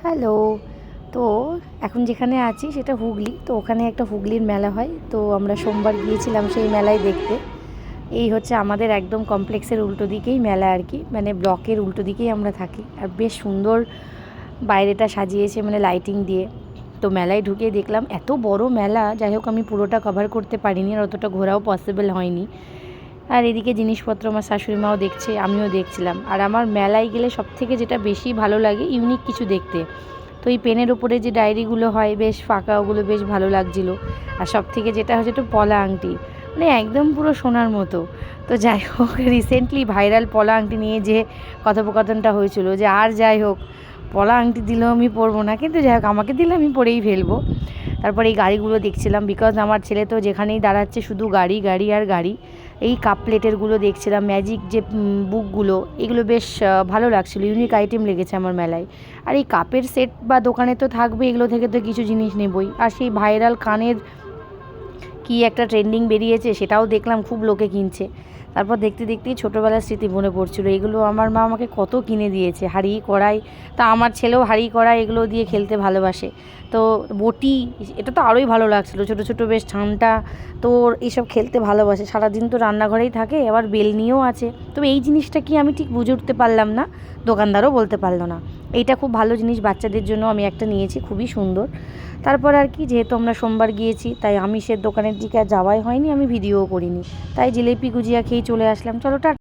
Hello. তো এখন যেখানে আছি সেটা হুগলি। তো ওখানে একটা হুগলির মেলা হয়। তো আমরা সোমবার গিয়েছিলাম সেই মেলায় দেখতে। এই হচ্ছে আমাদের একদম কমপ্লেক্সের উল্টো দিকেই মেলা আর কি, মানে ব্লকের উল্টো দিকেই আমরা থাকি। আর বেশ সুন্দর বাইরেটা সাজিয়েছে, মানে লাইটিং দিয়ে। তো মেলায় ঢুকে দেখলাম এত বড় মেলা, যাই হোক আমি পুরোটা কভার করতে পারিনি আর অতটা ঘোরাও পসিবল হয়নি। আর এদিকে জিনিসপত্র আমার শাশুড়ি মাও দেখছে, আমিও দেখছিলাম। আর আমার মেলায় গেলে সবথেকে যেটা বেশি ভালো লাগে ইউনিক কিছু দেখতে। তো এই পেনের ওপরে যে ডায়েরিগুলো হয় বেশ ফাঁকা, ওগুলো বেশ ভালো লাগছিলো। আর সবথেকে যেটা হচ্ছে একটু পলা আংটি, মানে একদম পুরো সোনার মতো। তো যাই হোক, রিসেন্টলি ভাইরাল পলা আংটি নিয়ে যে কথোপকথনটা হয়েছিল, যে আর যাই হোক পলা আংটি দিলেও আমি পরবো না, কিন্তু যাই হোক আমাকে দিলে আমি পরেই ফেলবো। তারপরে এই গাড়িগুলো দেখছিলাম, বিকজ আমার ছেলে তো যেখানেই দাঁড়াচ্ছে শুধু গাড়ি গাড়ি আর গাড়ি। এই কাপ প্লেটেরগুলো দেখছিলাম, ম্যাজিক যে বুকগুলো, এগুলো বেশ ভালো লাগছিলো, ইউনিক আইটেম লেগেছে আমার মেলায়। আর এই কাপের সেট বা দোকানে তো থাকবে, এগুলো থেকে তো কিছু জিনিস নেবই। আর সেই ভাইরাল কানের কি একটা ট্রেন্ডিং বেরিয়েছে, সেটাও দেখলাম খুব লোকে কিনছে। তারপর দেখতে দেখতেই ছোটোবেলার স্মৃতি মনে পড়ছিল, এগুলো আমার মা আমাকে কত কিনে দিয়েছে, হাঁড়ি কড়াই। তা আমার ছেলেও হাঁড়ি কড়াই এগুলো দিয়ে খেলতে ভালোবাসে। তো বটি, এটা তো আরোই ভালো লাগছিলো, ছোটো ছোটো বেশ ঠান্ডা। তো এইসব খেলতে ভালোবাসে, সারাদিন তো রান্নাঘরেই থাকে, আবার বেলনিও আছে। তবে এই জিনিসটা কি আমি ঠিক বুঝে উঠতে পারলাম না, দোকানদারও বলতে পারলো না। এইটা খুব ভালো জিনিস, বাচ্চাদের জন্য আমি একটা নিয়েছি, খুবই সুন্দর। তারপর আর কি, যেহেতু আমরা সোমবার গিয়েছি তাই আমিষের দোকানের দিকে আর যাওয়াই হয়নি, আমি ভিডিওও করিনি। তাই জিলিপি গুজিয়া খেয়েই চলে আসলাম। চলো টাটা।